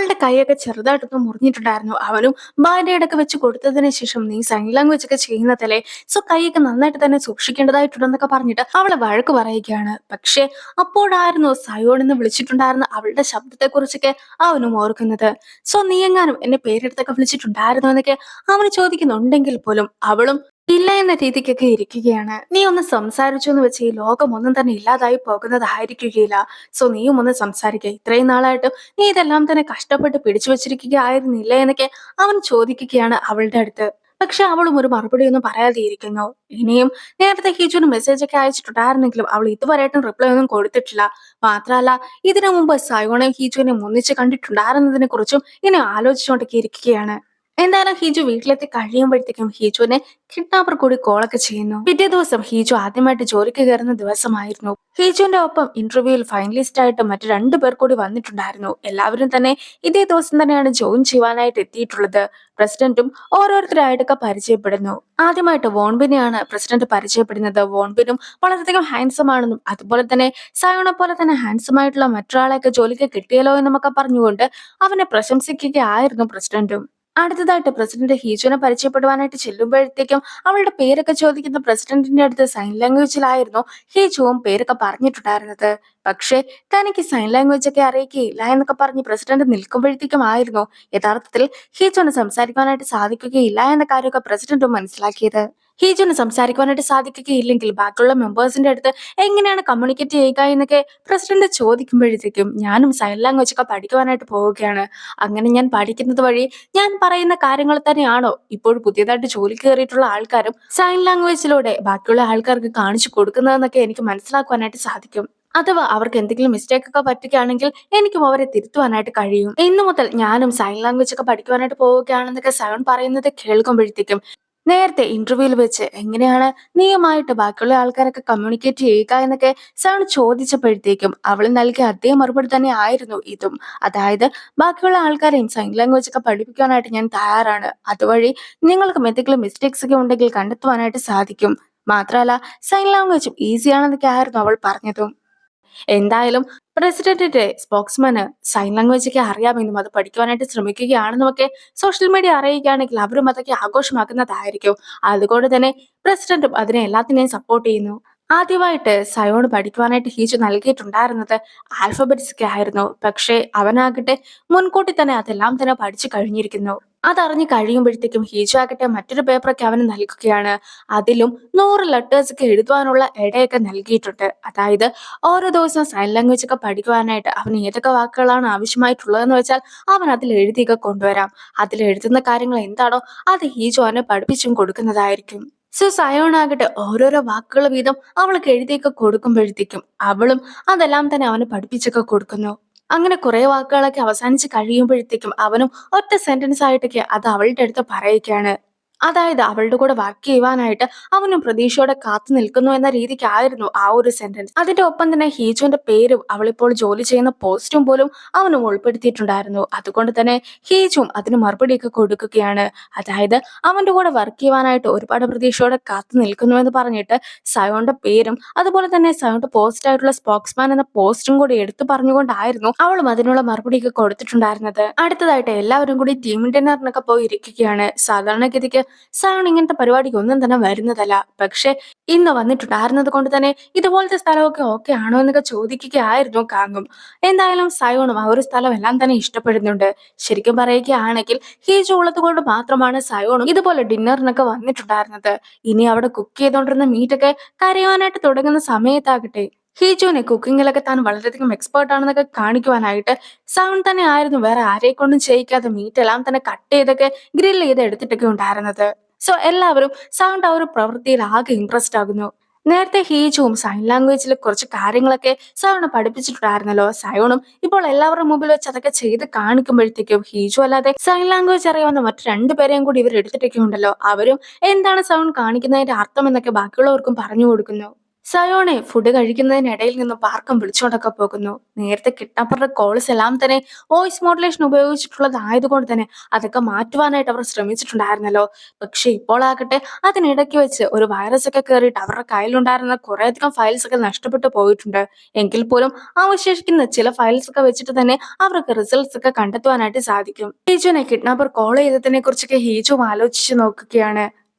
അവളുടെ കൈയൊക്കെ ചെറുതായിട്ടൊന്ന് മുറിഞ്ഞിട്ടുണ്ടായിരുന്നു. അവനും ബാൻഡേഡൊക്കെ വെച്ച് കൊടുത്തതിന് ശേഷം നീ സൈൻ ലാംഗ്വേജ് ഒക്കെ ചെയ്യുന്നതല്ലേ, സോ കൈയൊക്കെ നന്നായിട്ട് തന്നെ സൂക്ഷിക്കേണ്ടതായിട്ടുണ്ടെന്നൊക്കെ പറഞ്ഞിട്ട് അവളെ വഴക്ക് പറയുകയാണ്. പക്ഷെ അപ്പോഴായിരുന്നു സയോൺ എന്ന് വിളിച്ചിട്ടുണ്ടായിരുന്ന അവളുടെ ശബ്ദത്തെ കുറിച്ചൊക്കെ അവനും ഓർക്കുന്നത്. സോ നീ എങ്ങാനും എന്നെ പേരെടുത്തൊക്കെ വിളിച്ചിട്ടുണ്ടായിരുന്നോ എന്നൊക്കെ അവന് ചോദിക്കുന്നുണ്ടെങ്കിൽ പോലും അവളും ഇല്ല എന്ന രീതിക്കൊക്കെ ഇരിക്കുകയാണ്. നീ ഒന്ന് സംസാരിച്ചു എന്ന് വെച്ച് ഈ ലോകം ഒന്നും തന്നെ ഇല്ലാതായി പോകുന്നതായിരിക്കുകയില്ല. സോ നീയും ഒന്ന് സംസാരിക്കുക. ഇത്രയും നാളായിട്ട് നീ ഇതെല്ലാം തന്നെ കഷ്ടപ്പെട്ട് പിടിച്ചു വെച്ചിരിക്കുകയായിരുന്നില്ലേ എന്നൊക്കെ അവൻ ചോദിക്കുകയാണ് അവളുടെ അടുത്ത്. പക്ഷെ അവളും ഒരു മറുപടിയൊന്നും പറയാതെ ഇരിക്കുന്നു. ഇനിയും നേരത്തെ ഹിജുന് മെസ്സേജ് ഒക്കെ അയച്ചിട്ടുണ്ടായിരുന്നെങ്കിലും അവൾ ഇതുവരെയായിട്ടും റിപ്ലൈ ഒന്നും കൊടുത്തിട്ടില്ല. മാത്രമല്ല ഇതിനു മുമ്പ് സയോണയും ഹിജുവിനെയും ഒന്നിച്ച് കണ്ടിട്ടുണ്ടായിരുന്നതിനെ കുറിച്ചും ഇനി ആലോചിച്ചുകൊണ്ടൊക്കെ ഇരിക്കുകയാണ്. എന്തായാലും ഹിജു വീട്ടിലെത്തി കഴിയുമ്പോഴത്തേക്കും ഹിജുവിനെ കിഡ്നാപ്പർ കൂടി കോളൊക്കെ ചെയ്യുന്നു. പിറ്റേ ദിവസം ഹിജു ആദ്യമായിട്ട് ജോലിക്ക് കയറുന്ന ദിവസമായിരുന്നു. ഹിജുവിന്റെ ഒപ്പം ഇന്റർവ്യൂവിൽ ഫൈനലിസ്റ്റ് ആയിട്ട് മറ്റു 2 പേർ കൂടി വന്നിട്ടുണ്ടായിരുന്നു. എല്ലാവരും തന്നെ ഇതേ ദിവസം തന്നെയാണ് ജോയിൻ ചെയ്യുവാനായിട്ട് എത്തിയിട്ടുള്ളത്. പ്രസിഡന്റും ഓരോരുത്തരായിട്ടൊക്കെ പരിചയപ്പെടുന്നു. ആദ്യമായിട്ട് വോൺബിനെയാണ് പ്രസിഡന്റ് പരിചയപ്പെടുന്നത്. വോൺബിനും വളരെയധികം ഹാൻസം ആണെന്നും അതുപോലെ തന്നെ സയോണെ പോലെ തന്നെ ഹാൻസം ആയിട്ടുള്ള മറ്റൊരാളെയൊക്കെ ജോലിക്ക് കിട്ടിയല്ലോ എന്നൊക്കെ പറഞ്ഞുകൊണ്ട് അവനെ പ്രശംസിക്കുകയായിരുന്നു പ്രസിഡന്റും. അടുത്തതായിട്ട് പ്രസിഡന്റ് ഹീജുവിനെ പരിചയപ്പെടുവാനായിട്ട് ചെല്ലുമ്പോഴത്തേക്കും അവളുടെ പേരൊക്കെ ചോദിക്കുന്ന പ്രസിഡന്റിന്റെ അടുത്ത് സൈൻ ലാംഗ്വേജിലായിരുന്നു ഹീജുവും പേരൊക്കെ പറഞ്ഞിട്ടുണ്ടായിരുന്നത്. പക്ഷേ തനിക്ക് സൈൻ ലാംഗ്വേജ് ഒക്കെ അറിയിക്കുകയില്ല എന്നൊക്കെ പറഞ്ഞ് പ്രസിഡന്റ് നിൽക്കുമ്പോഴത്തേക്കും ആയിരുന്നു യഥാർത്ഥത്തിൽ ഹീജുവിന് സംസാരിക്കാനായിട്ട് സാധിക്കുകയില്ല എന്ന കാര്യമൊക്കെ പ്രസിഡന്റും മനസ്സിലാക്കിയത്. ഹീജുവിന് സംസാരിക്കുവാനായിട്ട് സാധിക്കുകയില്ലെങ്കിൽ ബാക്കിയുള്ള മെമ്പേഴ്സിന്റെ അടുത്ത് എങ്ങനെയാണ് കമ്മ്യൂണിക്കേറ്റ് ചെയ്യുക എന്നൊക്കെ പ്രസിഡന്റ് ചോദിക്കുമ്പോഴത്തേക്കും ഞാനും സൈൻ ലാംഗ്വേജ് ഒക്കെ പഠിക്കുവാനായിട്ട് പോവുകയാണ്. അങ്ങനെ ഞാൻ പഠിക്കുന്നത് വഴി ഞാൻ പറയുന്ന കാര്യങ്ങൾ തന്നെയാണോ ഇപ്പോൾ പുതിയതായിട്ട് ജോലി കയറിയിട്ടുള്ള ആൾക്കാരും സൈൻ ലാംഗ്വേജിലൂടെ ബാക്കിയുള്ള ആൾക്കാർക്ക് കാണിച്ചു കൊടുക്കുന്നതെന്നൊക്കെ എനിക്ക് മനസ്സിലാക്കുവാനായിട്ട് സാധിക്കും. അഥവാ അവർക്ക് എന്തെങ്കിലും മിസ്റ്റേക്ക് ഒക്കെ പറ്റുകയാണെങ്കിൽ എനിക്കും അവരെ തിരുത്തുവാനായിട്ട് കഴിയും. ഇന്നു മുതൽ ഞാനും സൈൻ ലാംഗ്വേജ് ഒക്കെ പഠിക്കുവാനായിട്ട് പോവുകയാണെന്നൊക്കെ സയോൺ പറയുന്നത് കേൾക്കുമ്പോഴത്തേക്കും നേരത്തെ ഇന്റർവ്യൂവിൽ വെച്ച് എങ്ങനെയാണ് നീയുമായിട്ട് ബാക്കിയുള്ള ആൾക്കാരൊക്കെ കമ്മ്യൂണിക്കേറ്റ് ചെയ്യുക എന്നൊക്കെ സയോൺ ചോദിച്ചപ്പോഴത്തേക്കും അവൾ നൽകിയ അതേ മറുപടി തന്നെ ആയിരുന്നു ഇതും. അതായത് ബാക്കിയുള്ള ആൾക്കാരെയും സൈൻ ലാംഗ്വേജ് ഒക്കെ പഠിപ്പിക്കാനായിട്ട് ഞാൻ തയ്യാറാണ്. അതുവഴി നിങ്ങൾക്കും എന്തെങ്കിലും മിസ്റ്റേക്സ് ഒക്കെ ഉണ്ടെങ്കിൽ കണ്ടെത്തുവാനായിട്ട് സാധിക്കും. മാത്രമല്ല സൈൻ ലാംഗ്വേജും ഈസിയാണെന്നൊക്കെ ആയിരുന്നു അവൾ പറഞ്ഞതും. എന്തായാലും പ്രസിഡന്റിന്റെ സ്പോക്സ്മാന് സൈൻ ലാംഗ്വേജ് ഒക്കെ അറിയാമെന്നും അത് പഠിക്കുവാനായിട്ട് ശ്രമിക്കുകയാണെന്നും ഒക്കെ സോഷ്യൽ മീഡിയ അറിയുകയാണെങ്കിൽ അവരും അതൊക്കെ ആഘോഷമാക്കുന്നതായിരിക്കും. അതുകൊണ്ട് തന്നെ പ്രസിഡന്റും അതിനെ എല്ലാത്തിനെയും സപ്പോർട്ട് ചെയ്യുന്നു. ആദ്യമായിട്ട് സയോൺ പഠിക്കുവാനായിട്ട് ഹീജു നൽകിയിട്ടുണ്ടായിരുന്നത് ആൽഫബറ്റ്സ് ഒക്കെ ആയിരുന്നു. പക്ഷേ അവനാകട്ടെ മുൻകൂട്ടി തന്നെ അതെല്ലാം തന്നെ പഠിച്ചു കഴിഞ്ഞിരിക്കുന്നു. അതറിഞ്ഞു കഴിയുമ്പോഴത്തേക്കും ഹീജു ആകട്ടെ മറ്റൊരു പേപ്പറൊക്കെ അവന് നൽകുകയാണ്. അതിലും 100 ലെറ്റേഴ്സ് ഒക്കെ എഴുതുവാനുള്ള ഇടയൊക്കെ നൽകിയിട്ടുണ്ട്. അതായത് ഓരോ ദിവസവും സൈൻ ലാംഗ്വേജ് ഒക്കെ പഠിക്കുവാനായിട്ട് അവന് ഏതൊക്കെ വാക്കുകളാണ് ആവശ്യമായിട്ടുള്ളതെന്ന് വെച്ചാൽ അവൻ അതിൽ എഴുതിയൊക്കെ കൊണ്ടുവരാം. അതിൽ എഴുതുന്ന കാര്യങ്ങൾ എന്താണോ അത് ഹീജു അവനെ പഠിപ്പിച്ചും കൊടുക്കുന്നതായിരിക്കും. സോ സയോൺ ആകട്ടെ ഓരോരോ വാക്കുകൾ വീതം അവൾക്ക് എഴുതിയൊക്കെ കൊടുക്കുമ്പോഴത്തേക്കും അവളും അതെല്ലാം തന്നെ അവന് പഠിപ്പിച്ചൊക്കെ കൊടുക്കുന്നു. അങ്ങനെ കുറെ വാക്കുകളൊക്കെ അവസാനിച്ച് കഴിയുമ്പോഴത്തേക്കും അവനും ഒറ്റ സെന്റൻസ് ആയിട്ടൊക്കെ അത് അവളുടെ അടുത്ത് പറയുകയാണ്. അതായത് അവളുടെ കൂടെ വർക്ക് ചെയ്യുവാനായിട്ട് അവനും പ്രതീക്ഷയോടെ കാത്തു നിൽക്കുന്നു എന്ന രീതിക്കായിരുന്നു ആ ഒരു സെന്റൻസ്. അതിന്റെ ഒപ്പം തന്നെ ഹീജുവിന്റെ പേരും അവളിപ്പോൾ ജോലി ചെയ്യുന്ന പോസ്റ്റും പോലും അവനും ഉൾപ്പെടുത്തിയിട്ടുണ്ടായിരുന്നു. അതുകൊണ്ട് തന്നെ ഹീജും അതിന് മറുപടിയൊക്കെ കൊടുക്കുകയാണ്. അതായത് അവന്റെ കൂടെ വർക്ക് ചെയ്യുവാനായിട്ട് ഒരുപാട് പ്രതീക്ഷയോടെ കാത്തു നിൽക്കുന്നു എന്ന് പറഞ്ഞിട്ട് സയോന്റെ പേരും അതുപോലെ തന്നെ സയോന്റെ പോസ്റ്റ് ആയിട്ടുള്ള സ്പോക്സ്മാൻ എന്ന പോസ്റ്റും കൂടി എടുത്തു പറഞ്ഞുകൊണ്ടായിരുന്നു അവളും അതിനുള്ള മറുപടിയൊക്കെ കൊടുത്തിട്ടുണ്ടായിരുന്നത്. അടുത്തതായിട്ട് എല്ലാവരും കൂടി ടീം ഡിന്നറിനൊക്കെ പോയി ഇരിക്കുകയാണ്. സാധാരണഗതിക്ക് സയോൺ ഇങ്ങനത്തെ പരിപാടിക്ക് ഒന്നും തന്നെ വരുന്നതല്ല. പക്ഷെ ഇന്ന് വന്നിട്ടുണ്ടായിരുന്നത് കൊണ്ട് തന്നെ ഇതുപോലത്തെ സ്ഥലമൊക്കെ ഓക്കെ ആണോ എന്നൊക്കെ ചോദിക്കുകയായിരുന്നു കാങ്ങും. എന്തായാലും സയോണും ആ ഒരു സ്ഥലം എല്ലാം തന്നെ ഇഷ്ടപ്പെടുന്നുണ്ട്. ശരിക്കും പറയുകയാണെങ്കിൽ ഹീജു ഉള്ളത് കൊണ്ട് മാത്രമാണ് സയോണും ഇതുപോലെ ഡിന്നറിനൊക്കെ വന്നിട്ടുണ്ടായിരുന്നത്. ഇനി അവിടെ കുക്ക് ചെയ്തോണ്ടിരുന്ന മീറ്റൊക്കെ കരയാനായിട്ട് തുടങ്ങുന്ന സമയത്താകട്ടെ ഹീജുവിനെ കുക്കിങ്ങിലൊക്കെ താൻ വളരെയധികം എക്സ്പേർട്ട് ആണെന്നൊക്കെ കാണിക്കുവാനായിട്ട് സയോൺ തന്നെ ആയിരുന്നു വേറെ ആരെ കൊണ്ടും ചെയ്യിക്കാതെ മീറ്റ് എല്ലാം തന്നെ കട്ട് ചെയ്തൊക്കെ ഗ്രിൽ ചെയ്ത് എടുത്തിട്ടൊക്കെ ഉണ്ടായിരുന്നത്. സോ എല്ലാവരും സയോണിന്റെ ആ ഒരു പ്രവൃത്തിയിൽ ആകെ ഇംപ്രസ്ഡ് ആകുന്നു. നേരത്തെ ഹീജുവും സൈൻ ലാംഗ്വേജിൽ കുറച്ച് കാര്യങ്ങളൊക്കെ സയോണ് പഠിപ്പിച്ചിട്ടുണ്ടായിരുന്നല്ലോ. സയോണും ഇപ്പോൾ എല്ലാവരുടെ മുമ്പിൽ വെച്ച് അതൊക്കെ ചെയ്ത് കാണിക്കുമ്പോഴത്തേക്കും ഹീജു അല്ലാതെ സൈൻ ലാംഗ്വേജ് അറിയാവുന്ന മറ്റു 2 പേരെയും കൂടി ഇവർ എടുത്തിട്ടൊക്കെ ഉണ്ടല്ലോ. അവരും എന്താണ് സയോൺ കാണിക്കുന്നതിന്റെ അർത്ഥം എന്നൊക്കെ ബാക്കിയുള്ളവർക്കും പറഞ്ഞു കൊടുക്കുന്നു. സയോണെ ഫുഡ് കഴിക്കുന്നതിനിടയിൽ നിന്ന് പാർക്കം വിളിച്ചുകൊണ്ടൊക്കെ പോകുന്നു. നേരത്തെ കിഡ്നാപ്പറുടെ കോൾസ് എല്ലാം തന്നെ വോയിസ് മോഡുലേഷൻ ഉപയോഗിച്ചിട്ടുള്ളതായതുകൊണ്ട് തന്നെ അതൊക്കെ മാറ്റുവാനായിട്ട് അവർ ശ്രമിച്ചിട്ടുണ്ടായിരുന്നല്ലോ. പക്ഷെ ഇപ്പോൾ ആകട്ടെ അതിനിടയ്ക്ക് വെച്ച് ഒരു വൈറസ് ഒക്കെ കയറിയിട്ട് അവരുടെ കയ്യിലുണ്ടായിരുന്ന കുറേയധികം ഫയൽസ് ഒക്കെ നഷ്ടപ്പെട്ടു പോയിട്ടുണ്ട്. എങ്കിൽ പോലും അവശേഷിക്കുന്ന ചില ഫയൽസ് ഒക്കെ വെച്ചിട്ട് തന്നെ അവർക്ക് റിസൾട്ട്സ് ഒക്കെ കണ്ടെത്തുവാനായിട്ട് സാധിക്കും. ഹീജുനെ കിഡ്നാപ്പർ കോൾ ചെയ്തതിനെ കുറിച്ചൊക്കെ ഹീജും ആലോചിച്ച് നോക്കുകയാണ്.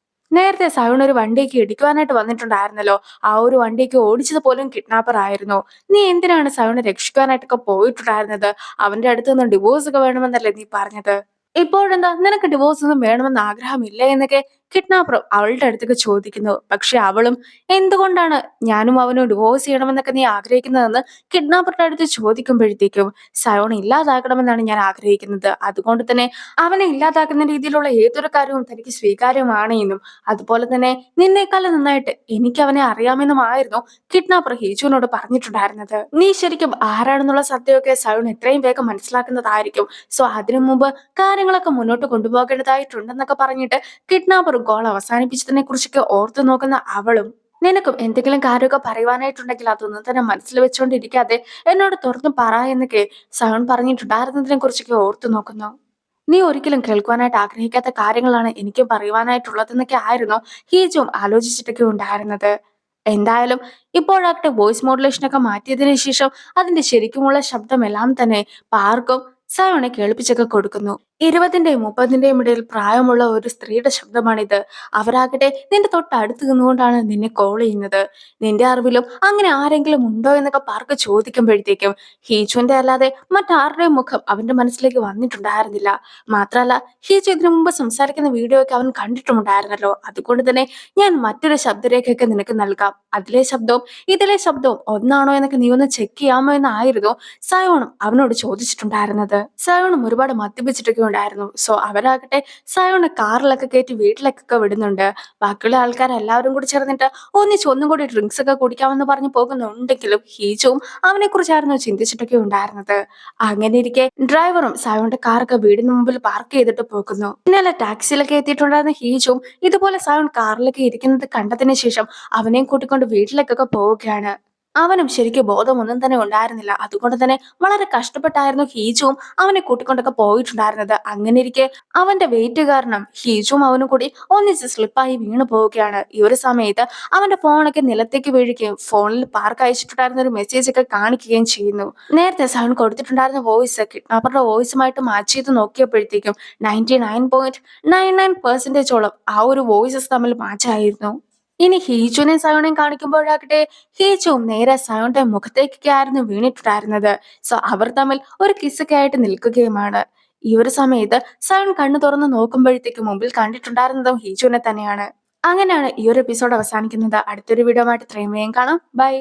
നേരത്തെ സയോൺ ഒരു വണ്ടിക്ക് ഇടിക്കുവാനായിട്ട് വന്നിട്ടുണ്ടായിരുന്നല്ലോ. ആ ഒരു വണ്ടിക്ക് ഓടിച്ചത് പോലും കിഡ്നാപ്പർ ആയിരുന്നു. നീ എന്തിനാണ് സയോണെ രക്ഷിക്കാനായിട്ടൊക്കെ പോയിട്ടുണ്ടായിരുന്നത്? അവന്റെ അടുത്ത് നിന്ന് ഡിവോഴ്സ് ഒക്കെ വേണമെന്നല്ലേ നീ പറഞ്ഞത്? ഇപ്പോഴെന്താ നിനക്ക് ഡിവോഴ്സ് ഒന്നും വേണമെന്ന് ആഗ്രഹമില്ല എന്നൊക്കെ കിഡ്നാപ്പർ അവളുടെ അടുത്തേക്ക് ചോദിക്കുന്നു. പക്ഷെ അവളും എന്തുകൊണ്ടാണ് ഞാനും അവനും ഡിവോഴ്സ് ചെയ്യണമെന്നൊക്കെ നീ ആഗ്രഹിക്കുന്നതെന്ന് കിഡ്നാപ്പറുടെ അടുത്ത് ചോദിക്കുമ്പോഴത്തേക്കും സയോൺ ഇല്ലാതാക്കണമെന്നാണ് ഞാൻ ആഗ്രഹിക്കുന്നത്. അതുകൊണ്ട് തന്നെ അവനെ ഇല്ലാതാക്കുന്ന രീതിയിലുള്ള ഏതൊരു കാര്യവും തനിക്ക് സ്വീകാര്യമാണ് എന്നും അതുപോലെ തന്നെ നിന്നേക്കാളും നന്നായിട്ട് എനിക്ക് അവനെ അറിയാമെന്നുമായിരുന്നു കിഡ്നാപ്പർ ഹീജുവിനോട് പറഞ്ഞിട്ടുണ്ടായിരുന്നത്. നീ ശരിക്കും ആരാണെന്നുള്ള സത്യമൊക്കെ സയോൺ എത്രയും വേഗം മനസ്സിലാക്കുന്നതായിരിക്കും. സോ അതിനു മുമ്പ് കാര്യങ്ങളൊക്കെ മുന്നോട്ട് കൊണ്ടുപോകേണ്ടതായിട്ടുണ്ടെന്നൊക്കെ പറഞ്ഞിട്ട് കിഡ്നാപ്പർ ഗോൾ അവസാനിപ്പിച്ചതിനെ കുറിച്ചൊക്കെ ഓർത്തു നോക്കുന്ന അവളും നിനക്കും എന്തെങ്കിലും കാര്യമൊക്കെ പറയുവാനായിട്ടുണ്ടെങ്കിൽ അതൊന്നും തന്നെ മനസ്സിൽ വെച്ചുകൊണ്ടിരിക്കാതെ എന്നോട് തുറന്നു പറ എന്നൊക്കെ സയോൺ പറഞ്ഞിട്ടുണ്ടായിരുന്നതിനെ കുറിച്ചൊക്കെ ഓർത്തു നോക്കുന്നു. നീ ഒരിക്കലും കേൾക്കുവാനായിട്ട് ആഗ്രഹിക്കാത്ത കാര്യങ്ങളാണ് എനിക്ക് പറയുവാനായിട്ടുള്ളതെന്നൊക്കെ ആയിരുന്നു ഹീജും ആലോചിച്ചിട്ടൊക്കെ ഉണ്ടായിരുന്നത്. എന്തായാലും ഇപ്പോഴാകട്ടെ വോയിസ് മോഡുലേഷൻ ഒക്കെ മാറ്റിയതിനു ശേഷം അതിന്റെ ശരിക്കുമുള്ള ശബ്ദമെല്ലാം തന്നെ പാർക്കും സയോണെ കേൾപ്പിച്ചൊക്കെ കൊടുക്കുന്നു. 20ന്റെയും 30ന്റെയും ഇടയിൽ പ്രായമുള്ള ഒരു സ്ത്രീയുടെ ശബ്ദമാണിത്. അവരാകട്ടെ നിന്റെ തൊട്ടടുത്ത് നിന്നുകൊണ്ടാണ് നിന്നെ കോൾ ചെയ്യുന്നത്. നിന്റെ അറിവിലും അങ്ങനെ ആരെങ്കിലും ഉണ്ടോ എന്നൊക്കെ പാർക്ക് ചോദിക്കുമ്പോഴത്തേക്കും ഹീജുവിന്റെ അല്ലാതെ മറ്റാരുടെയും മുഖം അവന്റെ മനസ്സിലേക്ക് വന്നിട്ടുണ്ടായിരുന്നില്ല. മാത്രല്ല ഹീജു ഇതിനു മുമ്പ് സംസാരിക്കുന്ന വീഡിയോ ഒക്കെ അവൻ കണ്ടിട്ടുമുണ്ടായിരുന്നല്ലോ. അതുകൊണ്ട് തന്നെ ഞാൻ മറ്റൊരു ശബ്ദരേഖയൊക്കെ നിനക്ക് നൽകാം. അതിലെ ശബ്ദവും ഇതിലെ ശബ്ദവും ഒന്നാണോ എന്നൊക്കെ നീ ഒന്ന് ചെക്ക് ചെയ്യാമോ എന്നായിരുന്നു സയോണും അവനോട് ചോദിച്ചിട്ടുണ്ടായിരുന്നത്. സയോണും ഒരുപാട് മദ്യപിച്ചിട്ടൊക്കെ ഉണ്ടായിരുന്നു. സോ അവരാകട്ടെ സയോണെ കാറിലൊക്കെ കയറ്റി വീട്ടിലേക്കൊക്കെ വിടുന്നുണ്ട്. ബാക്കിയുള്ള ആൾക്കാരെല്ലാവരും കൂടി ചേർന്നിട്ട് ഒന്നിച്ച് ഒന്നും കൂടി ഡ്രിങ്ക്സ് ഒക്കെ കുടിക്കാമെന്ന് പറഞ്ഞു പോകുന്നുണ്ടെങ്കിലും ഹീജുവും അവനെ കുറിച്ചായിരുന്നു ചിന്തിച്ചിട്ടൊക്കെ ഉണ്ടായിരുന്നത്. അങ്ങനെ ഇരിക്കെ ഡ്രൈവറും സയോന്റെ കാറൊക്കെ വീടിന് മുമ്പിൽ പാർക്ക് ചെയ്തിട്ട് പോകുന്നു. ഇന്നലെ ടാക്സിയിലൊക്കെ എത്തിയിട്ടുണ്ടായിരുന്ന ഹീജും ഇതുപോലെ സയോൺ കാറിലൊക്കെ ഇരിക്കുന്നത് കണ്ടതിന് ശേഷം അവനെയും കൂട്ടിക്കൊണ്ട് വീട്ടിലേക്കൊക്കെ പോവുകയാണ്. അവനും ശരിക്കും ബോധമൊന്നും തന്നെ ഉണ്ടായിരുന്നില്ല. അതുകൊണ്ട് തന്നെ വളരെ കഷ്ടപ്പെട്ടായിരുന്നു ഹീജുവും അവനെ കൂട്ടിക്കൊണ്ടൊക്കെ പോയിട്ടുണ്ടായിരുന്നത്. അങ്ങനെ ഇരിക്കെ അവന്റെ വെയിറ്റ് കാരണം ഹീജുവും അവനും കൂടി ഒന്നിച്ച് സ്ലിപ്പായി വീണു പോവുകയാണ്. ഈ ഒരു സമയത്ത് അവന്റെ ഫോണൊക്കെ നിലത്തേക്ക് വീഴുകയും ഫോണിൽ പാർക്ക് അയച്ചിട്ടുണ്ടായിരുന്ന ഒരു മെസ്സേജ് ഒക്കെ കാണിക്കുകയും ചെയ്യുന്നു. നേരത്തെ സൗണ്ട് കൊടുത്തിട്ടുണ്ടായിരുന്ന വോയിസ് കിഡ്നാപ്പറുടെ വോയിസുമായിട്ട് മാച്ച് ചെയ്ത് നോക്കിയപ്പോഴത്തേക്കും 99.99% ആ ഒരു വോയിസസ് തമ്മിൽ മാച്ചായിരുന്നു. ഇനി ഹീജുവിനെയും സയോണയും കാണിക്കുമ്പോഴാകട്ടെ ഹീജുവും നേരെ സയോണിന്റെ മുഖത്തേക്കൊക്കെ ആയിരുന്നു വീണിട്ടുണ്ടായിരുന്നത്. സോ അവർ തമ്മിൽ ഒരു കിസ്സൊക്കെ ആയിട്ട് നിൽക്കുകയുമാണ്. ഈ ഒരു സമയത്ത് സയോൺ കണ്ണു തുറന്ന് നോക്കുമ്പോഴത്തേക്ക് മുമ്പിൽ കണ്ടിട്ടുണ്ടായിരുന്നതും ഹീജുവിനെ തന്നെയാണ്. അങ്ങനെയാണ് ഈ ഒരു എപ്പിസോഡ് അവസാനിക്കുന്നത്. അടുത്തൊരു വീഡിയോ ആയിട്ട് ഇത്രയും വേഗം കാണാം. ബൈ.